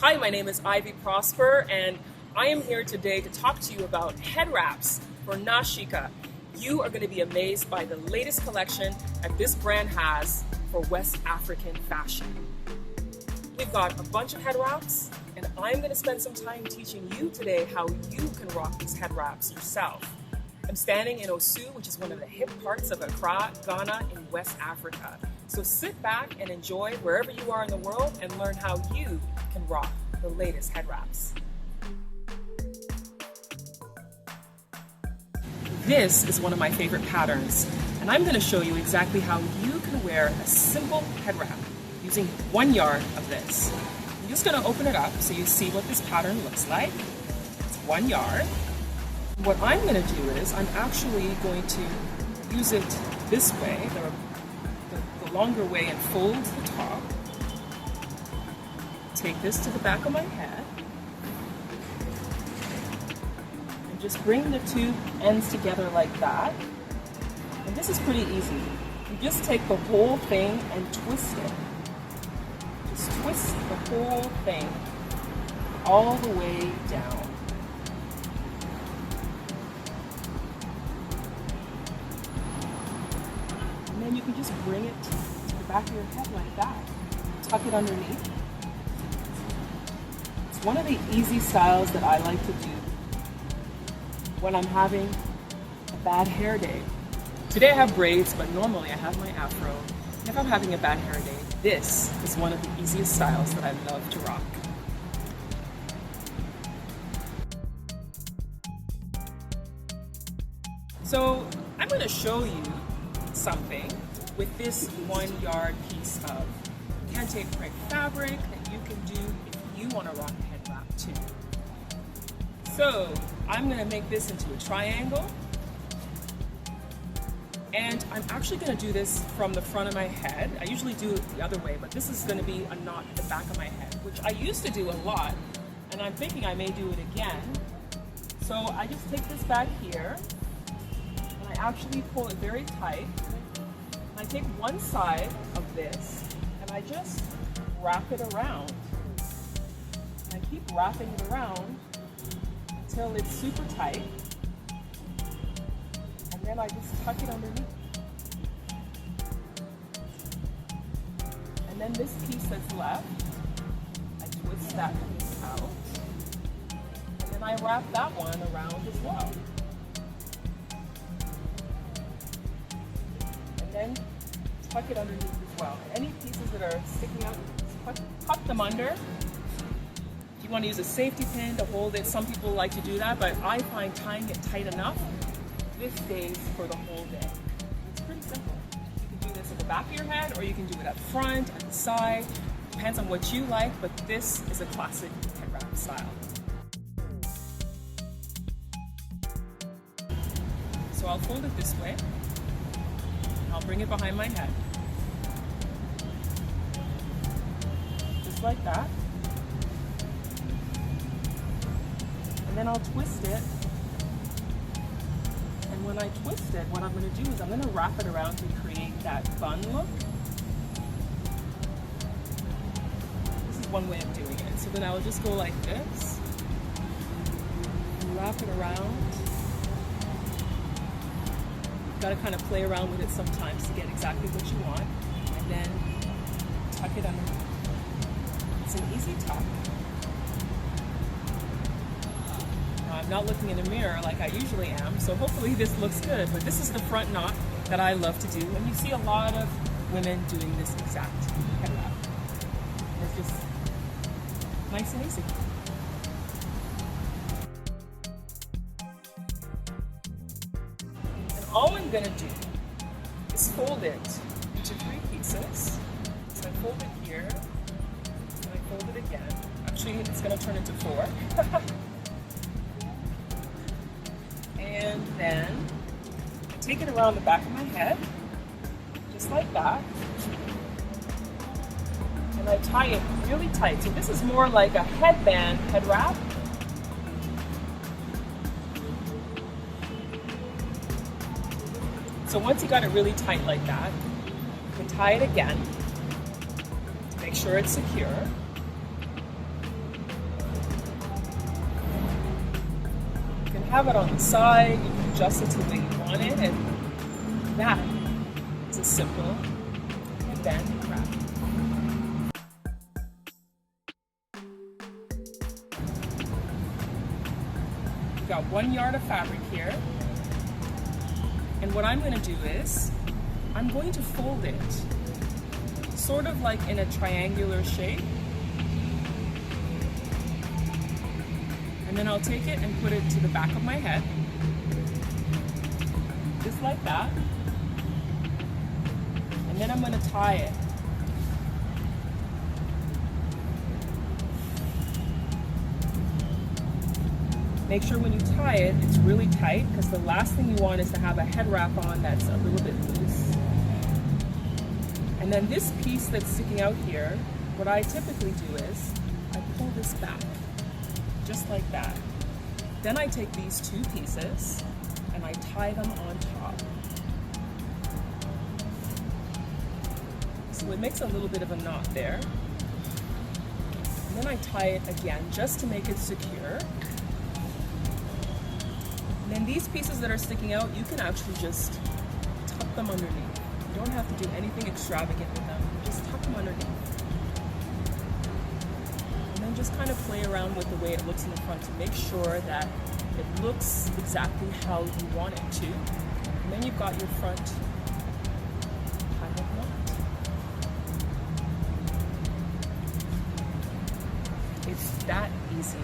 Hi, my name is Ivy Prosper, and I am here today to talk to you about head wraps for Nashika. You are going to be amazed by the latest collection that this brand has for West African fashion. We've got a bunch of head wraps, and I'm going to spend some time teaching you today how you can rock these head wraps yourself. I'm standing in Osu, which is one of the hip parts of Accra, Ghana in West Africa. So sit back and enjoy wherever you are in the world and learn how you can rock the latest head wraps. This is one of my favorite patterns, and I'm going to show you exactly how you can wear a simple head wrap using 1 yard of this. I'm just going to open it up so you see what this pattern looks like. It's 1 yard. What I'm going to do is I'm actually going to use it this way, the longer way, and fold the top. Take this to the back of my head and just bring the two ends together like that. And this is pretty easy. You just take the whole thing and twist it. Just twist the whole thing all the way down. And then you can just bring it to the back of your head like that. Tuck it underneath. It's one of the easy styles that I like to do when I'm having a bad hair day. Today I have braids, but normally I have my afro. And if I'm having a bad hair day, this is one of the easiest styles that I love to rock. So I'm going to show you something with this 1 yard piece of kente crepe fabric that you can do if you want to rock a head wrap too. So I'm going to make this into a triangle, and I'm actually going to do this from the front of my head. I usually do it the other way, but this is going to be a knot at the back of my head, which I used to do a lot, and I'm thinking I may do it again. So I just take this back here, and I actually pull it very tight. I take one side of this and I just wrap it around. And I keep wrapping it around until it's super tight. And then I just tuck it underneath. And then this piece that's left, I twist that piece out. And then I wrap that one around as well. Then tuck it underneath as well. And any pieces that are sticking out, tuck them under. If you want to use a safety pin to hold it, some people like to do that, but I find tying it tight enough, this stays for the whole day. It's pretty simple. You can do this at the back of your head, or you can do it up front, at the side. Depends on what you like, but this is a classic head wrap style. So I'll fold it this way. I'll bring it behind my head. Just like that. And then I'll twist it. And when I twist it, what I'm going to do is I'm going to wrap it around to create that bun look. This is one way of doing it. So then I'll just go like this. And wrap it around. Got to kind of play around with it sometimes to get exactly what you want, and then tuck it under. It's an easy tuck. Now, I'm not looking in a mirror like I usually am, so hopefully this looks good, but this is the front knot that I love to do, and you see a lot of women doing this exact head wrap. It's just nice and easy. All I'm going to do is fold it into 3 pieces. So I fold it here, and I fold it again. Actually, it's going to turn into 4. And then I take it around the back of my head, just like that. And I tie it really tight. So this is more like a headband head wrap. So once you got it really tight like that, you can tie it again to make sure it's secure. have it on the side, you can adjust it to the way you want it, and that is a simple headband wrap. We've got 1 yard of fabric here, and what I'm going to do is I'm going to fold it sort of like in a triangular shape, and then I'll take it and put it to the back of my head, just like that, and then I'm going to tie it. Make sure when you tie it, it's really tight, because the last thing you want is to have a head wrap on that's a little bit loose. And then this piece that's sticking out here, what I typically do is I pull this back, just like that. Then I take these two pieces and I tie them on top. So it makes a little bit of a knot there. And then I tie it again just to make it secure. And then these pieces that are sticking out, you can actually just tuck them underneath. You don't have to do anything extravagant with them. Just tuck them underneath. And then just kind of play around with the way it looks in the front to make sure that it looks exactly how you want it to. And then you've got your front kind of knot. It's that easy.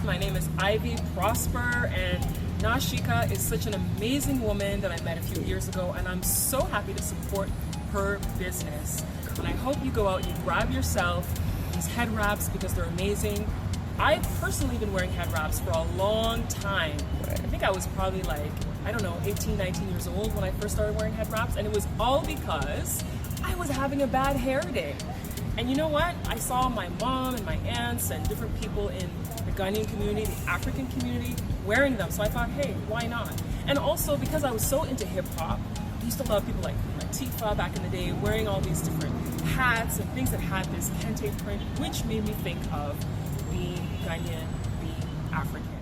My name is Ivy Prosper, and Nashika is such an amazing woman that I met a few years ago, and I'm so happy to support her business. And I hope you go out and you grab yourself these head wraps because they're amazing. I've personally been wearing head wraps for a long time. I think I was probably like, I don't know, 18, 19 years old when I first started wearing head wraps, and it was all because I was having a bad hair day. And you know what? I saw my mom and my aunts and different people in the Ghanaian community, the African community, wearing them. So I thought, hey, why not? And also because I was so into hip hop, I used to love people like Latifah back in the day, wearing all these different hats and things that had this kente print, which made me think of being Ghanaian, being African.